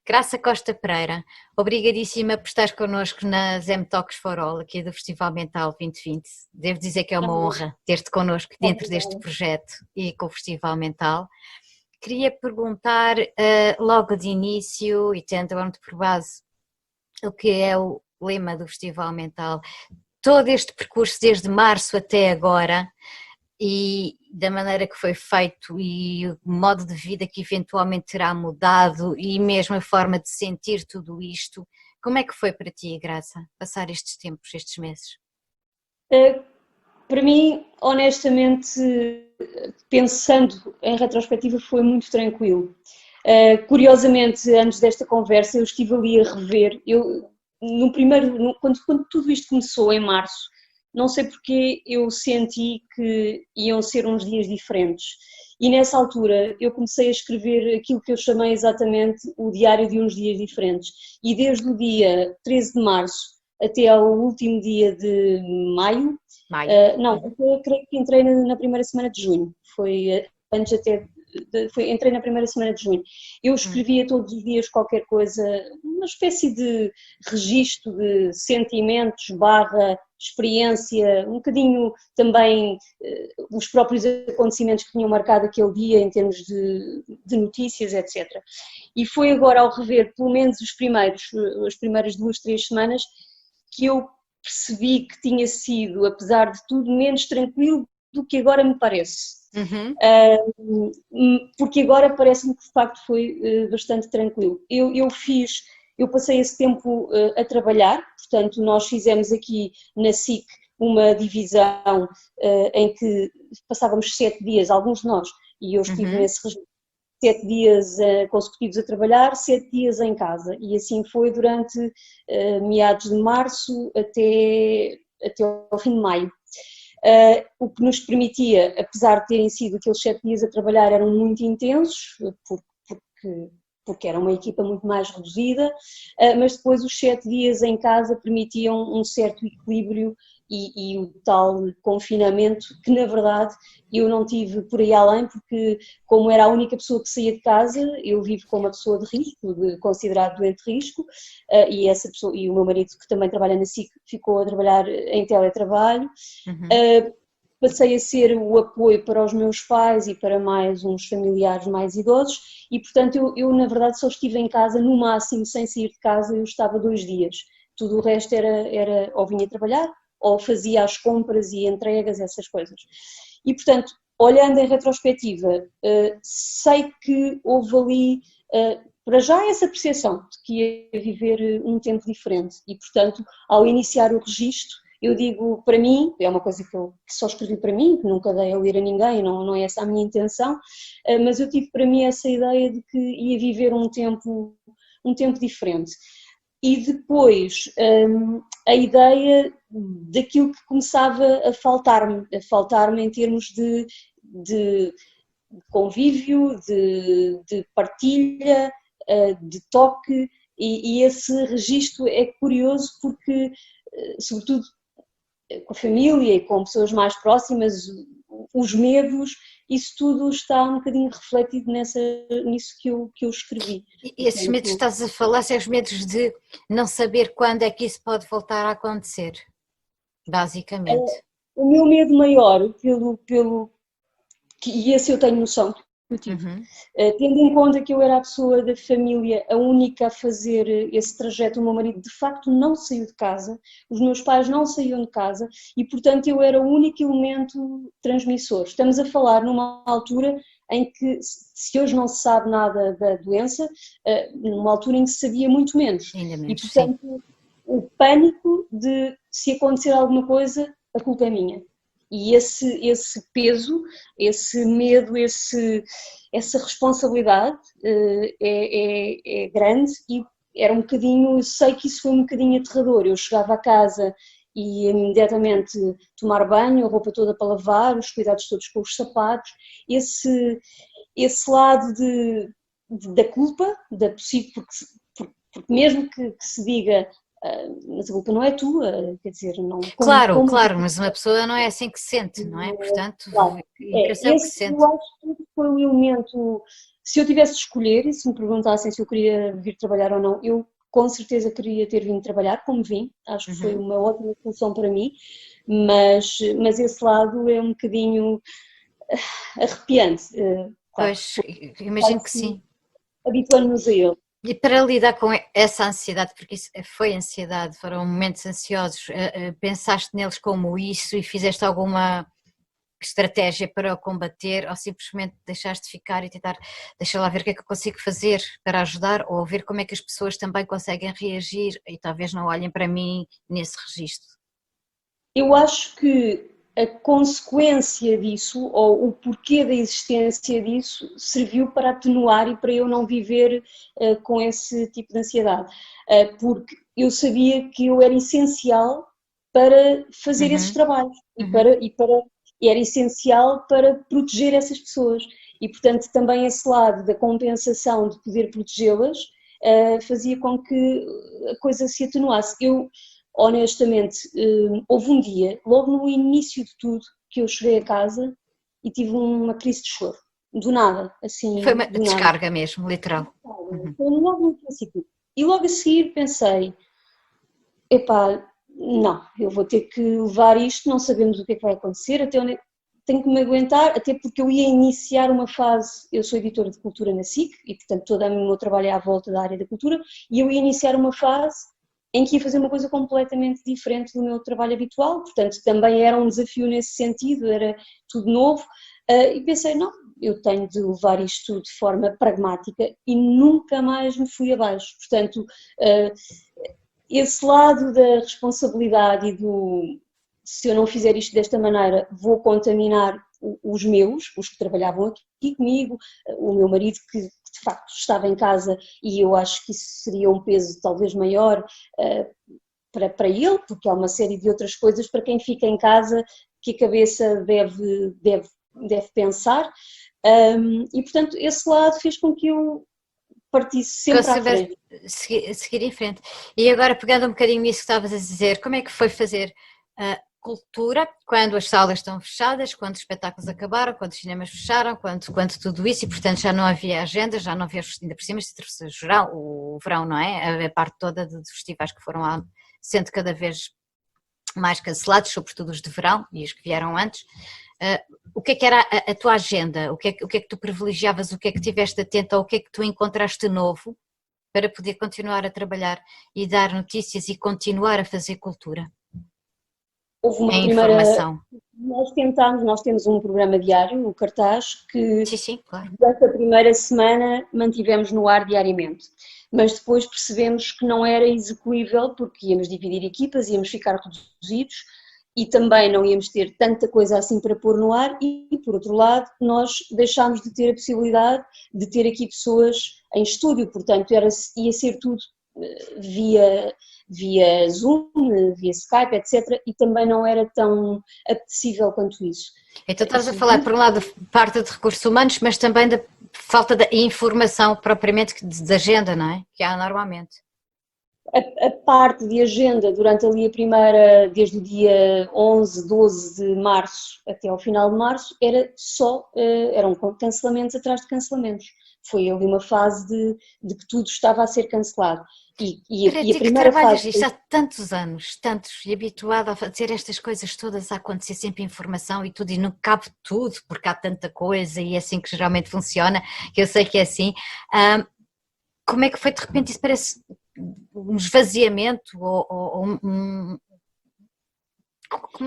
Graça Costa Pereira, obrigadíssima por estar connosco na Zem Talks for All, aqui do Festival Mental 2020. Devo dizer que é uma honra ter-te connosco dentro deste projeto e com o Festival Mental. Queria perguntar logo de início, e tendo agora por base o que é o lema do Festival Mental, todo este percurso desde março até agora, e da maneira que foi feito e o modo de vida que eventualmente terá mudado e mesmo a forma de sentir tudo isto, como é que foi para ti, Graça, passar estes tempos, estes meses? Para mim, honestamente, pensando em retrospectiva, foi muito tranquilo. Curiosamente, antes desta conversa, eu estive ali a rever, quando tudo isto começou em março, não sei porque eu senti que iam ser uns dias diferentes. E nessa altura eu comecei a escrever aquilo que eu chamei exatamente o Diário de uns Dias Diferentes. E desde o dia 13 de março até ao último dia de maio, eu creio que entrei na primeira semana de junho, foi antes até, entrei na primeira semana de junho. Eu escrevia todos os dias qualquer coisa, uma espécie de registro de sentimentos / experiência, um bocadinho também os próprios acontecimentos que tinham marcado aquele dia em termos de notícias, etc. E foi agora ao rever pelo menos as primeiras 2, 3 semanas que eu percebi que tinha sido, apesar de tudo, menos tranquilo do que agora me parece. Porque agora parece-me que de facto foi bastante tranquilo. Eu passei esse tempo a trabalhar, portanto nós fizemos aqui na SIC uma divisão em que passávamos 7 dias, alguns de nós, e eu estive nesse regime, 7 dias consecutivos a trabalhar, 7 dias em casa, e assim foi durante meados de março até ao fim de maio. O que nos permitia, apesar de terem sido aqueles 7 dias a trabalhar, eram muito intensos, porque era uma equipa muito mais reduzida, mas depois os 7 dias em casa permitiam um certo equilíbrio e o tal confinamento que na verdade eu não tive por aí além, porque como era a única pessoa que saía de casa, eu vivo como uma pessoa de risco, considerado doente de risco, e essa pessoa, e o meu marido que também trabalha na SIC ficou a trabalhar em teletrabalho. Passei a ser o apoio para os meus pais e para mais uns familiares mais idosos e, portanto, eu na verdade só estive em casa, no máximo, sem sair de casa, eu estava 2 dias. Tudo o resto era ou vinha trabalhar, ou fazia as compras e entregas, essas coisas. E, portanto, olhando em retrospectiva, sei que houve ali, para já, essa percepção de que ia viver um tempo diferente e, portanto, ao iniciar o registro, eu digo para mim, é uma coisa que só escrevi para mim, que nunca dei a ler a ninguém, não é essa a minha intenção, mas eu tive para mim essa ideia de que ia viver um tempo diferente. E depois a ideia daquilo que começava a faltar-me em termos de convívio, de partilha, de toque, e esse registro é curioso porque, sobretudo com a família e com pessoas mais próximas, os medos, isso tudo está um bocadinho refletido nisso que eu escrevi. E esses medos que estás a falar são os medos de não saber quando é que isso pode voltar a acontecer, basicamente. O meu medo maior, e esse eu tenho noção que eu tive, tendo em conta que eu era a pessoa da família, a única a fazer esse trajeto, o meu marido de facto não saiu de casa, os meus pais não saíam de casa e portanto eu era o único elemento transmissor. Estamos a falar numa altura em que, se hoje não se sabe nada da doença, numa altura em que se sabia muito menos. Ainda menos, e portanto o pânico de se acontecer alguma coisa, a culpa é minha. E esse peso, esse medo, essa responsabilidade é grande e era um bocadinho, eu sei que isso foi um bocadinho aterrador. Eu chegava a casa e ia imediatamente tomar banho, a roupa toda para lavar, os cuidados todos com os sapatos, esse lado da culpa, da possível, porque mesmo que se diga mas a culpa não é tua, quer dizer, não... Claro, mas uma pessoa não é assim que se sente, não é? Portanto, claro, a impressão que se sente. eu acho que foi um elemento Se eu tivesse de escolher, e se me perguntassem se eu queria vir trabalhar ou não, eu com certeza queria ter vindo trabalhar, como vim, acho que foi uma ótima solução para mim, mas esse lado é um bocadinho arrepiante. Claro, Pois, imagino que sim. habituando-nos a ele. E para lidar com essa ansiedade, porque isso foi ansiedade, foram momentos ansiosos, pensaste neles como isso e fizeste alguma estratégia para o combater ou simplesmente deixaste ficar e tentar, deixa lá ver o que é que eu consigo fazer para ajudar ou ver como é que as pessoas também conseguem reagir e talvez não olhem para mim nesse registro? Eu acho que a consequência disso, ou o porquê da existência disso, serviu para atenuar e para eu não viver com esse tipo de ansiedade. Porque eu sabia que eu era essencial para fazer esses trabalhos e era essencial para proteger essas pessoas. E, portanto, também esse lado da compensação de poder protegê-las fazia com que a coisa se atenuasse. Eu, honestamente, houve um dia, logo no início de tudo, que eu cheguei a casa e tive uma crise de choro, do nada, assim. Foi uma descarga mesmo, literal. Foi logo no princípio. E logo a seguir pensei, epá, não, eu vou ter que levar isto, não sabemos o que é que vai acontecer, até onde tenho que me aguentar, até porque eu ia iniciar uma fase, eu sou editora de cultura na SIC e portanto todo o meu trabalho é à volta da área da cultura, e eu ia iniciar uma fase em que ia fazer uma coisa completamente diferente do meu trabalho habitual, portanto também era um desafio nesse sentido, era tudo novo, e pensei, não, eu tenho de levar isto de forma pragmática e nunca mais me fui abaixo, portanto esse lado da responsabilidade e do se eu não fizer isto desta maneira vou contaminar os meus, os que trabalhavam aqui comigo, o meu marido que de facto estava em casa e eu acho que isso seria um peso talvez maior para ele, porque há uma série de outras coisas para quem fica em casa que a cabeça deve pensar e portanto esse lado fez com que eu partisse sempre à frente. Seguir em frente. E agora pegando um bocadinho nisso que estavas a dizer, como é que foi fazer cultura quando as salas estão fechadas, quando os espetáculos acabaram, quando os cinemas fecharam, quando tudo isso e portanto já não havia agenda, já não havia, ainda por cima o verão, não é? A parte toda dos festivais que foram lá sendo cada vez mais cancelados, sobretudo os de verão e os que vieram antes. O que é que era a tua agenda? O que é que tu privilegiavas? O que é que tiveste atento? Ou o que é que tu encontraste novo para poder continuar a trabalhar e dar notícias e continuar a fazer cultura? Houve uma informação. Nós temos um programa diário, o Cartaz, que sim, claro. durante a primeira semana mantivemos no ar diariamente, mas depois percebemos que não era execuível porque íamos dividir equipas, íamos ficar reduzidos e também não íamos ter tanta coisa assim para pôr no ar e, por outro lado, nós deixámos de ter a possibilidade de ter aqui pessoas em estúdio, portanto ia ser tudo via Zoom, via Skype, etc. E também não era tão apetecível quanto isso. Então estás a falar, por um lado, parte de recursos humanos, mas também da falta de informação propriamente de agenda, não é? Que há normalmente. A parte de agenda durante ali a primeira, desde o dia 11, 12 de março até ao final de março, eram cancelamentos atrás de cancelamentos. Foi ali uma fase de que tudo estava a ser cancelado. E a primeira fase... Isto há tantos anos, e habituado a fazer estas coisas todas, a acontecer sempre informação e tudo, e não cabe tudo, porque há tanta coisa e é assim que geralmente funciona, que eu sei que é assim. Como é que foi de repente isso? Parece um esvaziamento como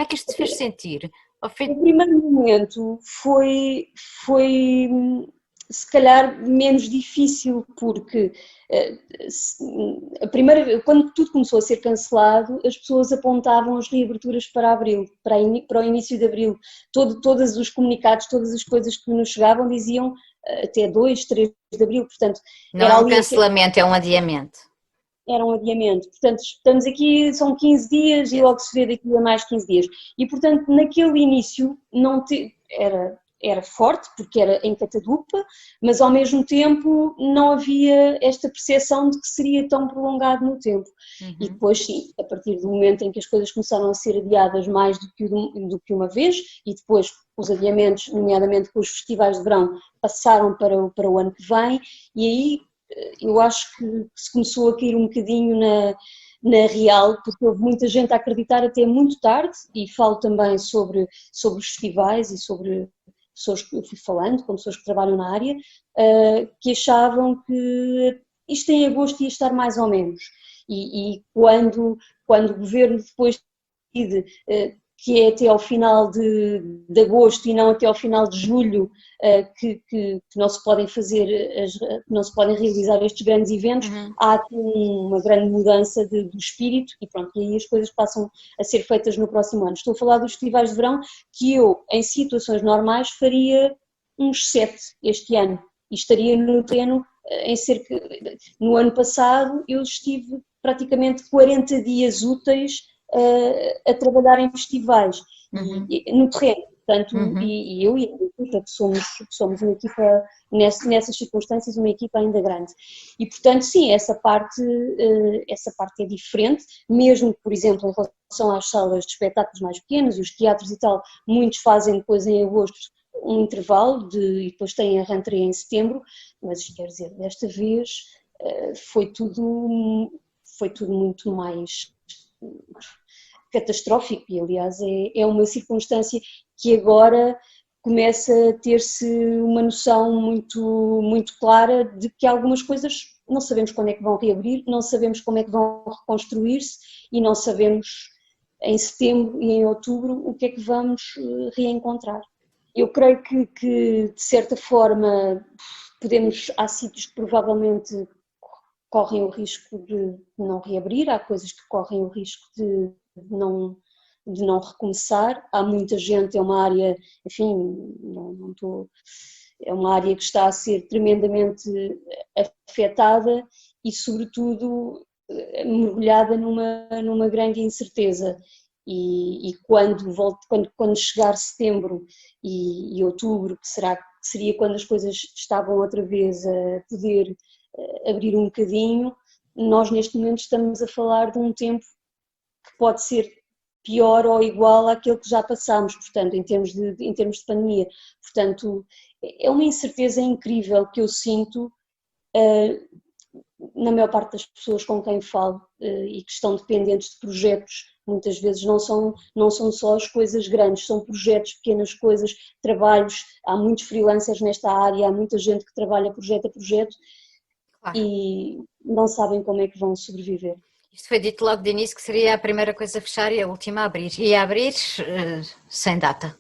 é que isto te fez sentir? O primeiro momento foi se calhar menos difícil porque quando tudo começou a ser cancelado as pessoas apontavam as reaberturas para abril, para o início de abril, todos os comunicados, todas as coisas que nos chegavam diziam até 2, 3 de abril, portanto... Não é um cancelamento, é um adiamento. Era um adiamento, portanto estamos aqui, são 15 dias e logo se vê daqui a mais 15 dias e portanto naquele início era forte porque era em catadupa, mas ao mesmo tempo não havia esta percepção de que seria tão prolongado no tempo. E depois sim, a partir do momento em que as coisas começaram a ser adiadas mais do que uma vez e depois os adiamentos, nomeadamente com os festivais de verão, passaram para o ano que vem, e aí eu acho que se começou a cair um bocadinho na real, porque houve muita gente a acreditar até muito tarde, e falo também sobre os festivais e sobre pessoas que eu fui falando, com pessoas que trabalham na área, que achavam que isto em agosto ia estar mais ou menos. E quando o governo depois decide que é até ao final de agosto e não até ao final de julho que não se podem fazer, que não se podem realizar estes grandes eventos, há aqui uma grande mudança do espírito e pronto, e aí as coisas passam a ser feitas no próximo ano. Estou a falar dos festivais de verão que eu, em situações normais, faria uns 7 este ano e estaria no terreno em cerca... No ano passado eu estive praticamente 40 dias úteis a trabalhar em festivais, no terreno, portanto, e eu e a equipa, que somos uma equipa, nessas circunstâncias, uma equipa ainda grande. E, portanto, sim, essa parte é diferente, mesmo que, por exemplo, em relação às salas de espetáculos mais pequenas, os teatros e tal, muitos fazem depois em agosto um intervalo e depois têm a rentrée em setembro, mas quer dizer, desta vez foi tudo muito mais catastrófico e aliás é uma circunstância que agora começa a ter-se uma noção muito, muito clara de que algumas coisas não sabemos quando é que vão reabrir, não sabemos como é que vão reconstruir-se e não sabemos em setembro e em outubro o que é que vamos reencontrar. Eu creio que de certa forma há sítios que provavelmente correm o risco de não reabrir, há coisas que correm o risco de não recomeçar, há muita gente, é uma área, enfim, é uma área que está a ser tremendamente afetada e sobretudo mergulhada numa grande incerteza e quando chegar setembro e outubro, que seria quando as coisas estavam outra vez a poder abrir um bocadinho, nós neste momento estamos a falar de um tempo que pode ser pior ou igual àquele que já passámos, portanto, em termos de pandemia. Portanto, é uma incerteza incrível que eu sinto na maior parte das pessoas com quem falo e que estão dependentes de projetos, muitas vezes não são só as coisas grandes, são projetos, pequenas coisas, trabalhos, há muitos freelancers nesta área, há muita gente que trabalha projeto a projeto, claro, e não sabem como é que vão sobreviver. Isto foi dito logo de início que seria a primeira coisa a fechar e a última a abrir. E a abrir sem data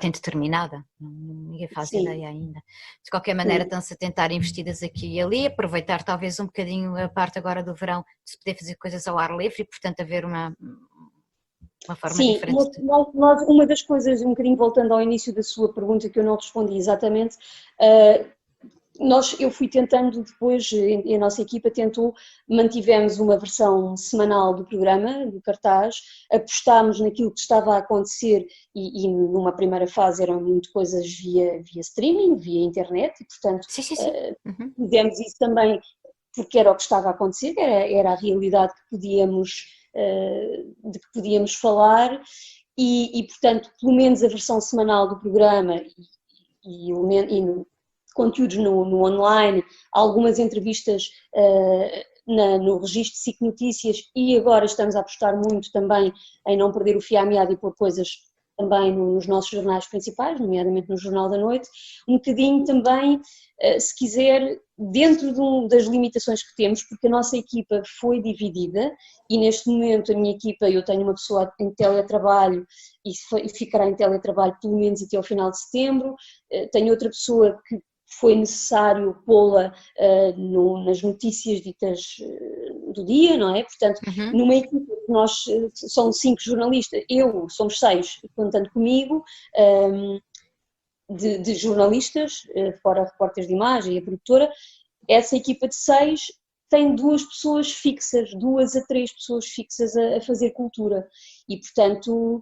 indeterminada, ninguém faz ideia ainda. De qualquer maneira, estão-se a tentar investidas aqui e ali, aproveitar talvez um bocadinho a parte agora do verão, de se poder fazer coisas ao ar livre e, portanto, haver uma forma diferente. Sim, uma das coisas, um bocadinho voltando ao início da sua pergunta que eu não respondi exatamente, eu fui tentando depois, e a nossa equipa tentou, mantivemos uma versão semanal do programa, do cartaz, apostámos naquilo que estava a acontecer e numa primeira fase eram muito coisas via streaming, via internet e portanto fizemos isso também porque era o que estava a acontecer, era a realidade de que podíamos falar e portanto pelo menos a versão semanal do programa e conteúdos no online, algumas entrevistas no registro SIC Notícias e agora estamos a apostar muito também em não perder o fio à meada e pôr coisas também nos nossos jornais principais, nomeadamente no Jornal da Noite, um bocadinho também, se quiser, dentro das limitações que temos, porque a nossa equipa foi dividida e neste momento a minha equipa, eu tenho uma pessoa em teletrabalho e ficará em teletrabalho pelo menos até ao final de setembro, tenho outra pessoa que foi necessário pô-la nas notícias ditas do dia, não é? Portanto, numa equipa que nós somos 5 jornalistas, somos 6, contando comigo, de jornalistas, fora repórteres de imagem e a produtora, essa equipa de 6 tem 2 pessoas fixas, 2 a 3 pessoas fixas a fazer cultura e, portanto,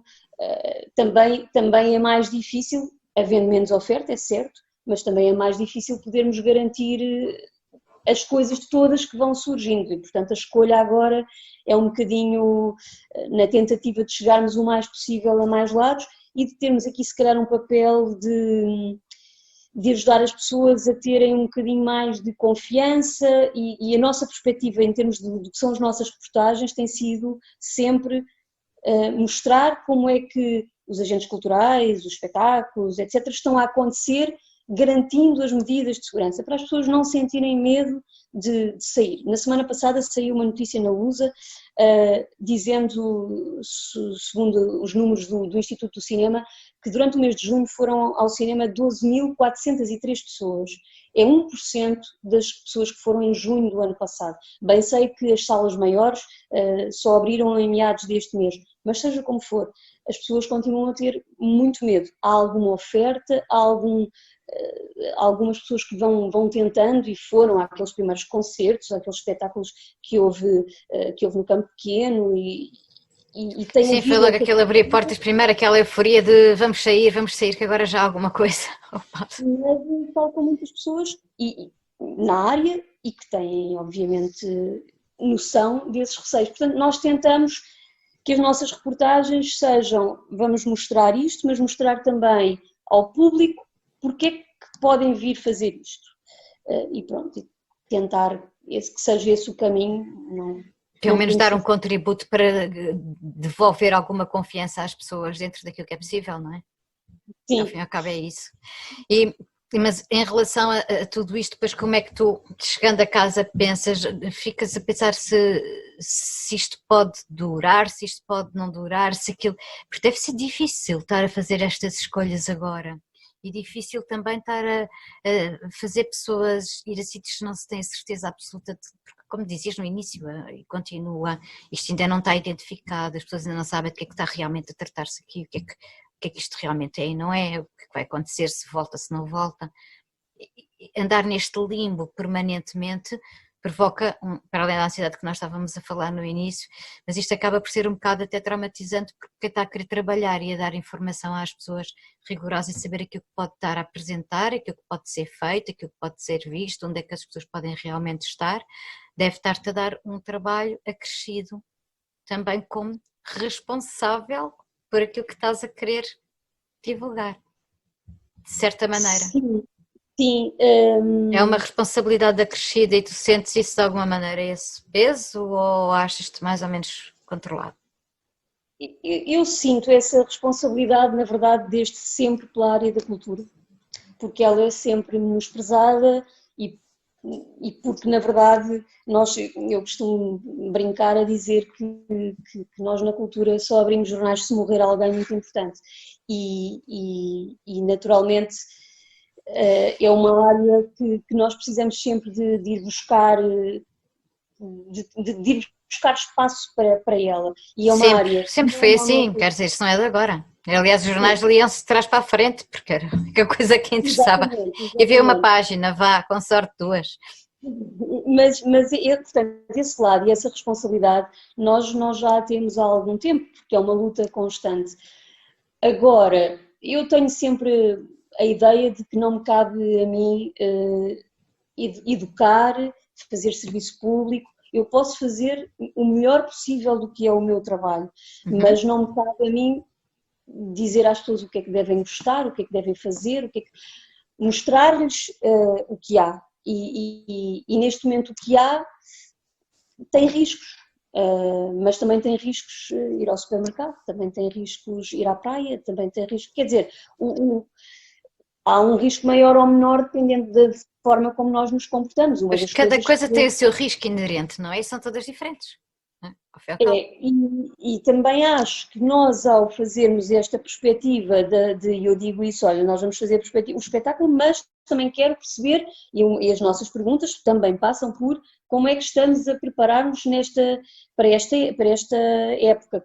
também é mais difícil, havendo menos oferta, é certo, mas também é mais difícil podermos garantir as coisas todas que vão surgindo e, portanto, a escolha agora é um bocadinho na tentativa de chegarmos o mais possível a mais lados e de termos aqui se calhar um papel de ajudar as pessoas a terem um bocadinho mais de confiança e a nossa perspectiva em termos do que são as nossas reportagens tem sido sempre mostrar como é que os agentes culturais, os espetáculos, etc., estão a acontecer garantindo as medidas de segurança, para as pessoas não sentirem medo de sair. Na semana passada saiu uma notícia na Lusa dizendo, segundo os números do Instituto do Cinema, que durante o mês de junho foram ao cinema 12.403 pessoas. É 1% das pessoas que foram em junho do ano passado. Bem sei que as salas maiores só abriram em meados deste mês, mas seja como for, as pessoas continuam a ter muito medo. Há alguma oferta, há algumas pessoas que vão tentando e foram àqueles primeiros concertos, àqueles espetáculos que houve no Campo Pequeno e tem Sim, foi logo aquele abrir portas primeiro, aquela euforia de vamos sair, que agora já há alguma coisa. Mas faltam muitas pessoas na área e que têm, obviamente, noção desses receios. Portanto, nós tentamos que as nossas reportagens sejam, vamos mostrar isto, mas mostrar também ao público porque é que podem vir fazer isto. E pronto, tentar que seja esse o caminho. Pelo menos dar um contributo para devolver alguma confiança às pessoas dentro daquilo que é possível, não é? Sim. Ao fim e ao cabo é isso. Mas em relação a tudo isto, depois como é que tu, chegando a casa, ficas a pensar se isto pode durar, se isto pode não durar, se aquilo... Porque deve ser difícil estar a fazer estas escolhas agora. E difícil também estar a fazer pessoas ir a sítios que não se tem a certeza absoluta, porque como dizias no início, e continua, isto ainda não está identificado, as pessoas ainda não sabem do que é que está realmente a tratar-se aqui, o que é que isto realmente é e não é, o que vai acontecer, se volta, se não volta. Andar neste limbo permanentemente provoca, para além da ansiedade que nós estávamos a falar no início, mas isto acaba por ser um bocado até traumatizante, porque quem está a querer trabalhar e a dar informação às pessoas rigorosas e saber aquilo que pode estar a apresentar, aquilo que pode ser feito, aquilo que pode ser visto, onde é que as pessoas podem realmente estar, deve estar-te a dar um trabalho acrescido também como responsável por aquilo que estás a querer divulgar, de certa maneira. Sim. É uma responsabilidade acrescida e tu sentes isso de alguma maneira, esse peso, ou achas-te mais ou menos controlado? Eu sinto essa responsabilidade, na verdade, desde sempre pela área da cultura, porque ela é sempre menosprezada e porque, na verdade, eu costumo brincar a dizer que nós na cultura só abrimos jornais se morrer alguém muito importante e naturalmente é uma área que nós precisamos sempre de ir buscar, de ir buscar espaço para ela. E é uma área. Sempre foi assim, quer dizer, isto não é de agora. Aliás, os jornais liam-se de trás para a frente, porque era a coisa que interessava. Exatamente. E havia uma página, com sorte duas. Mas portanto, esse lado e essa responsabilidade nós já a temos há algum tempo, porque é uma luta constante. Agora, eu tenho sempre a ideia de que não me cabe a mim educar, fazer serviço público. Eu posso fazer o melhor possível do que é o meu trabalho, mas não me cabe a mim dizer às pessoas o que é que devem gostar, o que é que devem fazer, mostrar-lhes o que há. E neste momento o que há tem riscos, mas também tem riscos ir ao supermercado, também tem riscos ir à praia, também tem riscos, quer dizer, há um risco maior ou menor dependendo da forma como nós nos comportamos. Mas cada coisa tem o seu risco inerente, não é? E são todas diferentes. E também acho que nós, ao fazermos esta perspectiva eu digo isso, olha, nós vamos fazer o espetáculo, mas também quero perceber, e as nossas perguntas também passam por como é que estamos a preparar-nos para esta época,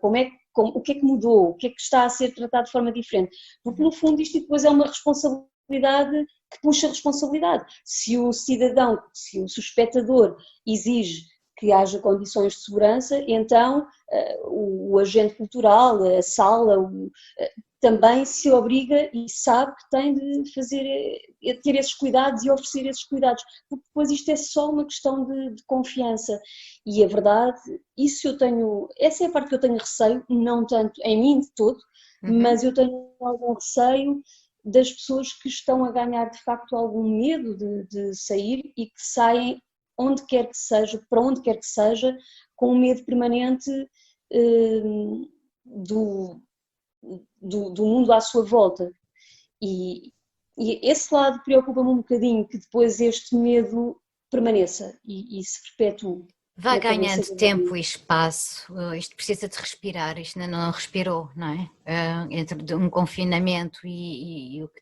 o que é que mudou, o que é que está a ser tratado de forma diferente, porque no fundo isto depois é uma responsabilidade que puxa responsabilidade. Se o cidadão, se o espectador exige que haja condições de segurança, então o agente cultural, a sala, também se obriga e sabe que tem de ter esses cuidados e oferecer esses cuidados, porque depois isto é só uma questão de confiança. E a verdade, essa é a parte que eu tenho receio, não tanto em mim de todo, mas eu tenho algum receio das pessoas que estão a ganhar de facto algum medo de sair e que saem onde quer que seja, para onde quer que seja, com um medo permanente do mundo à sua volta. E esse lado preocupa-me um bocadinho, que depois este medo permaneça e se perpetue. Vai ganhando tempo e espaço, isto precisa de respirar, isto ainda não respirou, não é? Entre um confinamento e o que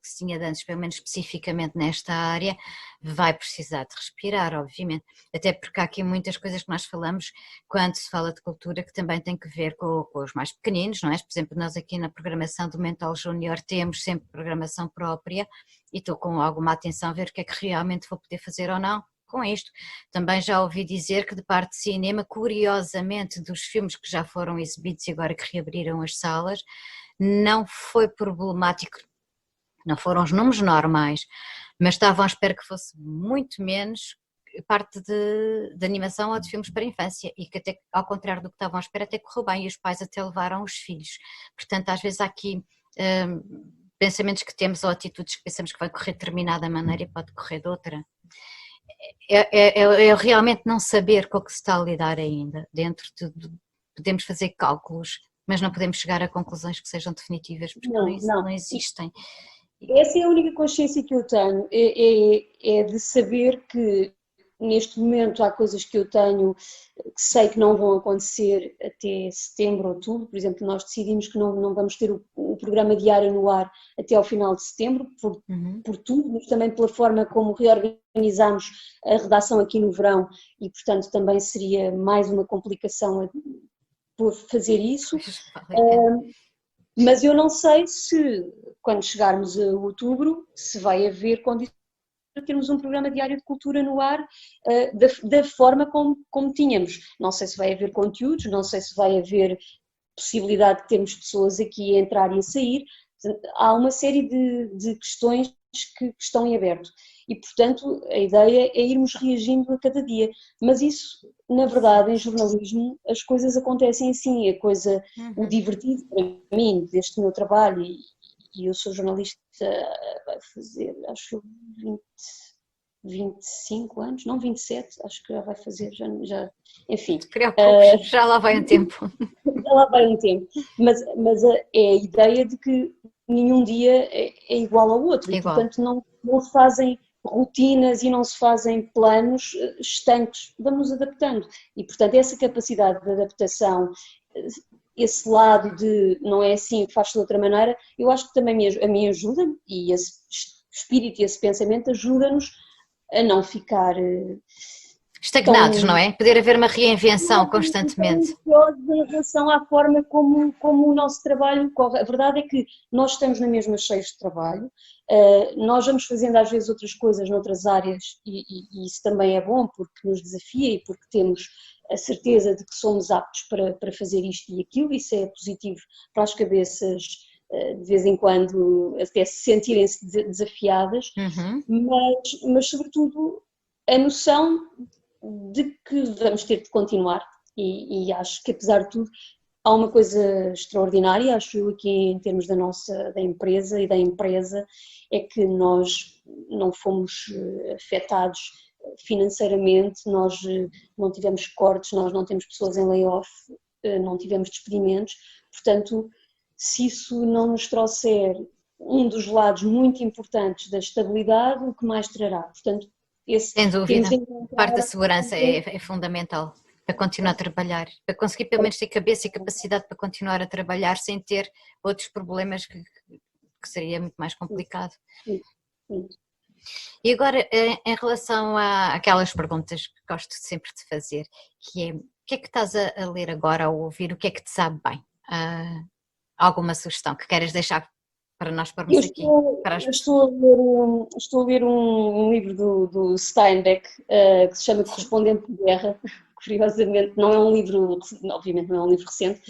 se tinha de antes, pelo menos especificamente nesta área, vai precisar de respirar, obviamente. Até porque há aqui muitas coisas que nós falamos quando se fala de cultura que também tem que ver com os mais pequeninos, não é? Por exemplo, nós aqui na programação do Mental Júnior temos sempre programação própria e estou com alguma atenção a ver o que é que realmente vou poder fazer ou não com isto. Também já ouvi dizer que de parte de cinema, curiosamente, dos filmes que já foram exibidos e agora que reabriram as salas, não foi problemático, não foram os números normais, mas estavam à espera que fosse muito menos parte de animação ou de filmes para a infância e que até, ao contrário do que estavam à espera, até correu bem e os pais até levaram os filhos. Portanto, às vezes há aqui pensamentos que temos ou atitudes que pensamos que vai correr de determinada maneira e pode correr de outra. É realmente não saber com o que se está a lidar ainda. Dentro podemos fazer cálculos, mas não podemos chegar a conclusões que sejam definitivas, porque não existem. Essa é a única consciência que eu tenho, é de saber que neste momento há coisas que eu tenho que sei que não vão acontecer até setembro, outubro. Por exemplo, nós decidimos que não vamos ter o programa diário no ar até ao final de setembro, por tudo, mas também pela forma como reorganizamos a redação aqui no verão e, portanto, também seria mais uma complicação por fazer isso. Mas eu não sei se, quando chegarmos a outubro, se vai haver condições para termos um programa diário de cultura no ar da forma como tínhamos. Não sei se vai haver conteúdos, não sei se vai haver possibilidade de termos pessoas aqui a entrar e a sair. Há uma série de questões que estão em aberto e, portanto, a ideia é irmos reagindo a cada dia. Mas isso, na verdade, em jornalismo, as coisas acontecem assim. O divertido para mim, deste meu trabalho, e eu sou jornalista, vai fazer, acho, 25 anos, não 27, acho que já vai fazer, já enfim. Te preocupes, já lá vai um tempo. Já lá vai um tempo, mas é a ideia de que nenhum dia é igual ao outro, e portanto não se fazem rotinas e não se fazem planos estanques, vamos adaptando, e portanto essa capacidade de adaptação, esse lado de não é assim, faz-se de outra maneira, eu acho que também a mim ajuda, e esse espírito e esse pensamento ajuda-nos a não ficar estagnados, não é? Poder haver uma reinvenção constantemente. Em relação à forma como o nosso trabalho corre. A verdade é que nós estamos na mesma cheios de trabalho, nós vamos fazendo às vezes outras coisas noutras áreas e isso também é bom porque nos desafia e porque temos a certeza de que somos aptos para fazer isto e aquilo, isso é positivo para as cabeças de vez em quando até se sentirem-se desafiadas, mas sobretudo a noção de que vamos ter de continuar e acho que apesar de tudo há uma coisa extraordinária, acho eu aqui em termos da empresa e da empresa, é que nós não fomos afetados financeiramente, nós não tivemos cortes, nós não temos pessoas em layoff, não tivemos despedimentos, portanto se isso não nos trouxer um dos lados muito importantes da estabilidade, o que mais trará? Portanto, sem dúvida, parte da segurança é fundamental para continuar a trabalhar, para conseguir pelo menos ter cabeça e capacidade para continuar a trabalhar sem ter outros problemas que seria muito mais complicado. Sim. E agora, em relação àquelas perguntas que gosto sempre de fazer, que é, o que é que estás a ler agora ou ouvir, o que é que te sabe bem? Alguma sugestão que queiras deixar para nós pormos aqui? Estou a ler um livro do Steinbeck que se chama Correspondente de Guerra. Curiosamente, não é um livro, obviamente não é um livro recente,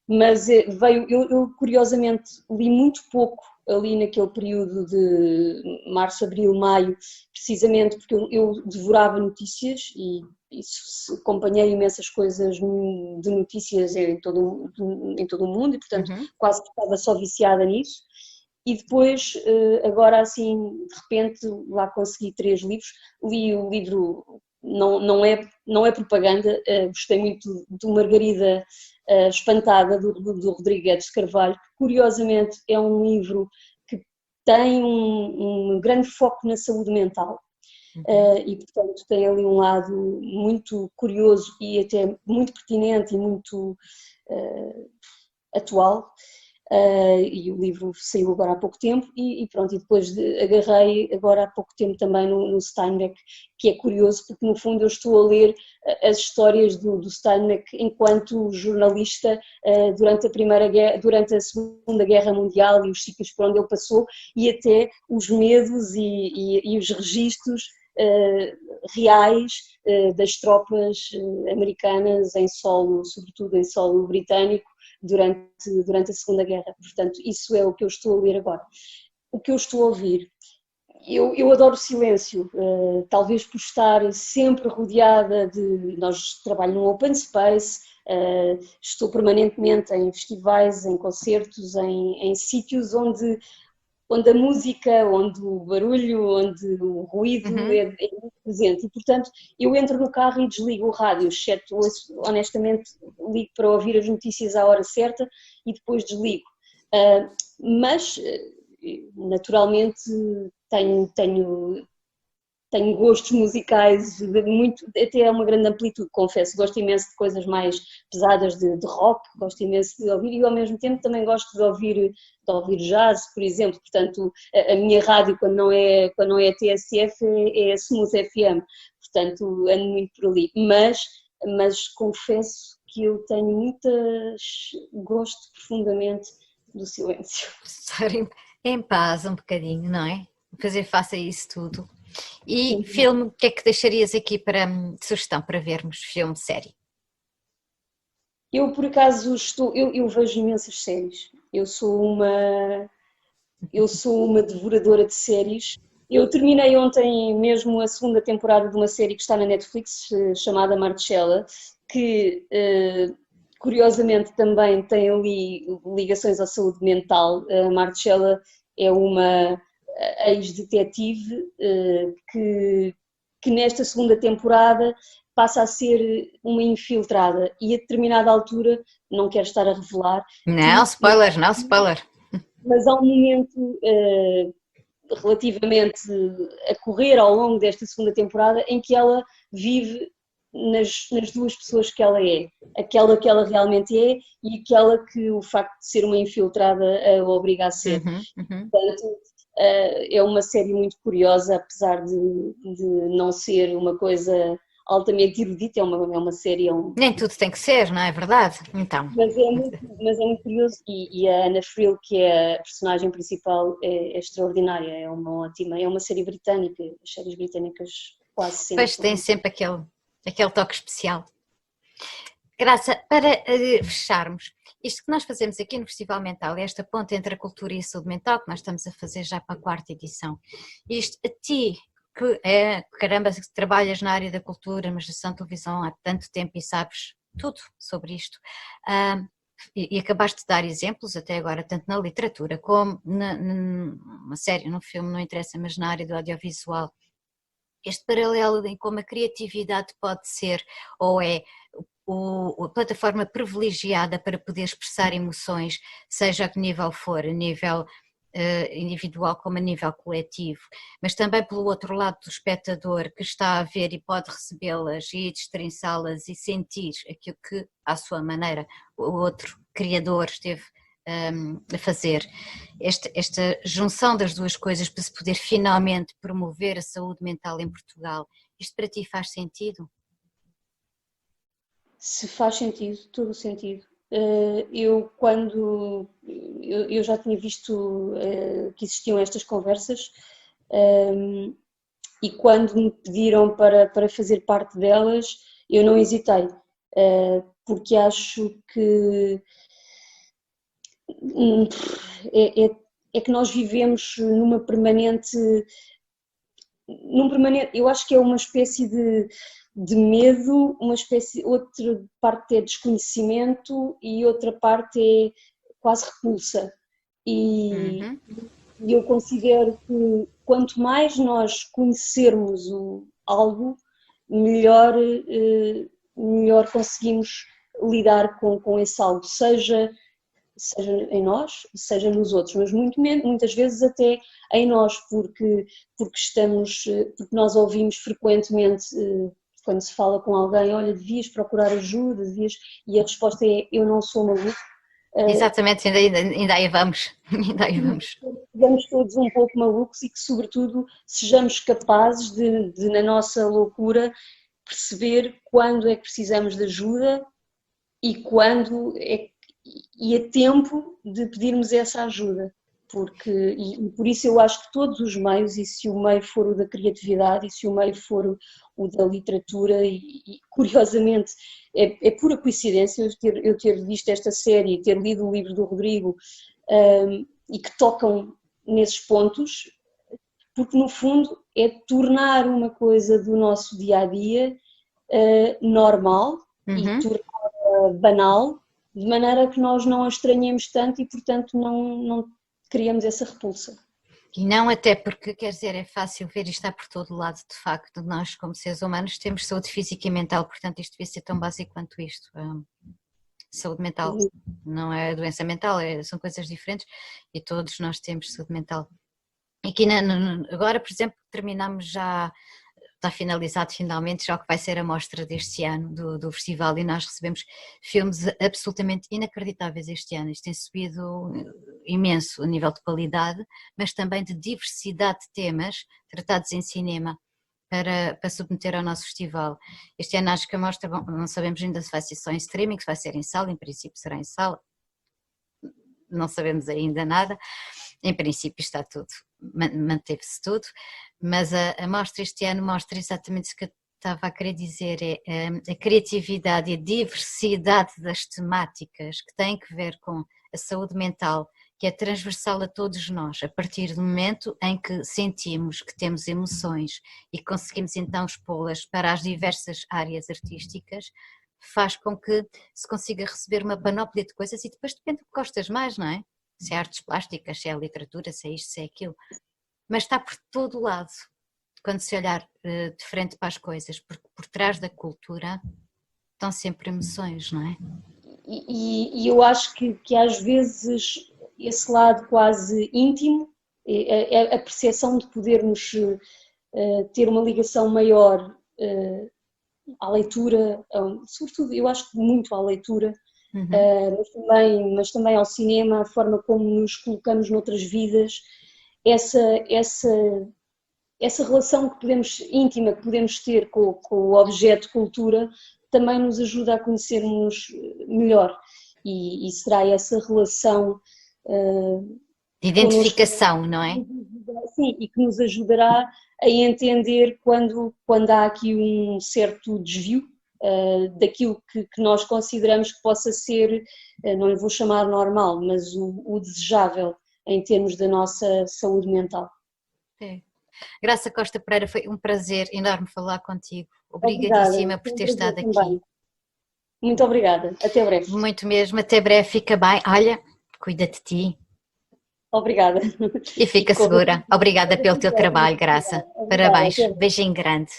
mas veio, eu curiosamente li muito pouco ali naquele período de março, abril, maio, precisamente porque eu devorava notícias e acompanhei imensas coisas de notícias em todo o mundo e, portanto, quase que estava só viciada nisso. E depois, agora assim, de repente, lá consegui 3 livros. Li o livro, não é propaganda, gostei muito do Margarida Espantada, do Rodrigues de Carvalho, que curiosamente é um livro que tem um grande foco na saúde mental. E portanto tem ali um lado muito curioso e até muito pertinente e muito atual. E o livro saiu agora há pouco tempo e pronto, e depois agarrei agora há pouco tempo também no Steinbeck, que é curioso porque no fundo eu estou a ler as histórias do Steinbeck enquanto jornalista durante a Segunda Guerra Mundial e os sítios por onde ele passou e até os medos e os registros reais das tropas americanas em solo, sobretudo em solo britânico, durante a Segunda Guerra. Portanto, isso é o que eu estou a ler agora. O que eu estou a ouvir, eu adoro o silêncio, talvez por estar sempre rodeada de... Nós trabalhamos no open space, estou permanentemente em festivais, em concertos, em sítios onde a música, onde o barulho, onde o ruído é muito presente e, portanto, eu entro no carro e desligo o rádio, exceto, honestamente, ligo para ouvir as notícias à hora certa e depois desligo. Mas, naturalmente, tenho gostos musicais até uma grande amplitude, confesso, gosto imenso de coisas mais pesadas de rock, gosto imenso de ouvir e ao mesmo tempo também gosto de ouvir jazz, por exemplo, portanto a minha rádio quando não é TSF é Smooth FM, portanto ando muito por ali, mas confesso que eu tenho gosto profundamente do silêncio. Estar em paz um bocadinho, não é? Fazer face a isso tudo. E filme, o que é que deixarias aqui para sugestão para vermos? Filme, série? Eu, por acaso, eu vejo imensas séries. Eu sou uma devoradora de séries. Eu terminei ontem mesmo a segunda temporada de uma série que está na Netflix, chamada Marcella, que curiosamente também tem ali ligações à saúde mental. A Marcella é uma ex-detetive que nesta segunda temporada passa a ser uma infiltrada e a determinada altura, não quero estar a revelar... Não, spoiler, não, spoiler. Mas há um momento relativamente a correr ao longo desta segunda temporada em que ela vive nas duas pessoas que ela é, aquela que ela realmente é e aquela que o facto de ser uma infiltrada a obriga a ser. Portanto, é uma série muito curiosa, apesar de não ser uma coisa altamente erudita, é uma série... Nem tudo tem que ser, não é verdade? Então. Mas é muito curioso e a Anna Friel, que é a personagem principal, é extraordinária, é uma série britânica, as séries britânicas quase sempre. Pois tem sempre aquele toque especial. Graça, para fecharmos, isto que nós fazemos aqui no Festival Mental, esta ponte entre a cultura e a saúde mental, que nós estamos a fazer já para a 4ª edição, isto a ti, que caramba, que trabalhas na área da cultura, mas na televisão há tanto tempo e sabes tudo sobre isto, e acabaste de dar exemplos até agora, tanto na literatura como numa série, num filme, não interessa, mas na área do audiovisual, este paralelo em como a criatividade pode ser ou é a plataforma privilegiada para poder expressar emoções, seja a que nível for, a nível individual como a nível coletivo, mas também pelo outro lado do espectador que está a ver e pode recebê-las e destrinçá-las e sentir aquilo que à sua maneira o outro criador esteve a fazer. Esta junção das duas coisas para se poder finalmente promover a saúde mental em Portugal, isto para ti faz sentido? Se faz sentido, todo o sentido. Eu já tinha visto que existiam estas conversas e quando me pediram para fazer parte delas, eu não hesitei, porque acho que é que nós vivemos eu acho que é uma espécie de medo, outra parte é desconhecimento e outra parte é quase repulsa. E eu considero que quanto mais nós conhecermos algo, melhor conseguimos lidar com esse algo, seja em nós, seja nos outros, mas muitas vezes até em nós, porque nós ouvimos frequentemente quando se fala com alguém, olha, devias procurar ajuda, e a resposta é, eu não sou maluco. Exatamente, ainda aí vamos, ainda aí vamos. Sejamos todos um pouco malucos e que, sobretudo, sejamos capazes de, na nossa loucura, perceber quando é que precisamos de ajuda e a tempo de pedirmos essa ajuda. E por isso eu acho que todos os meios, e se o meio for o da criatividade, e se o meio for o da literatura, e curiosamente é pura coincidência eu ter visto esta série, ter lido o livro do Rodrigo, e que tocam nesses pontos, porque no fundo é tornar uma coisa do nosso dia-a-dia normal e tornar banal, de maneira que nós não a estranhemos tanto e portanto não criamos essa repulsa. E não até porque, quer dizer, é fácil ver e está por todo lado, de facto, nós como seres humanos temos saúde física e mental, portanto isto devia ser tão básico quanto isto. Saúde mental não é doença mental, são coisas diferentes e todos nós temos saúde mental. Aqui agora, por exemplo, terminamos já, está finalizado finalmente já o que vai ser a mostra deste ano do festival e nós recebemos filmes absolutamente inacreditáveis este ano. Isto tem subido imenso a nível de qualidade, mas também de diversidade de temas tratados em cinema para submeter ao nosso festival. Este ano acho que a mostra, bom, não sabemos ainda se vai ser só em streaming, se vai ser em sala, em princípio será em sala, não sabemos ainda nada, em princípio está tudo, manteve-se tudo, mas a mostra este ano mostra exatamente isso que eu estava a querer dizer, é a criatividade e a diversidade das temáticas que têm que ver com a saúde mental, que é transversal a todos nós, a partir do momento em que sentimos que temos emoções e conseguimos então expô-las para as diversas áreas artísticas, faz com que se consiga receber uma panóplia de coisas e depois depende do que gostas mais, não é? Se é artes plásticas, se é literatura, se é isto, se é aquilo, mas está por todo o lado, quando se olhar de frente para as coisas, porque por trás da cultura estão sempre emoções, não é? E eu acho que às vezes esse lado quase íntimo, a percepção de podermos ter uma ligação maior à leitura, sobretudo eu acho que muito à leitura, mas também ao cinema, a forma como nos colocamos noutras vidas, essa relação íntima que podemos ter com o objeto de cultura também nos ajuda a conhecermos melhor e será essa relação de identificação, não é? Sim, e que nos ajudará a entender quando há aqui um certo desvio daquilo que nós consideramos que possa ser, não lhe vou chamar normal, mas o desejável em termos da nossa saúde mental. É. Graça Costa Pereira, foi um prazer enorme falar contigo. Obrigadíssima por ter estado aqui. Muito obrigada, até breve. Muito mesmo, até breve, fica bem. Olha, cuida de ti. Obrigada. E fica segura. Obrigada pelo teu trabalho, Graça. Parabéns. Beijinho grande.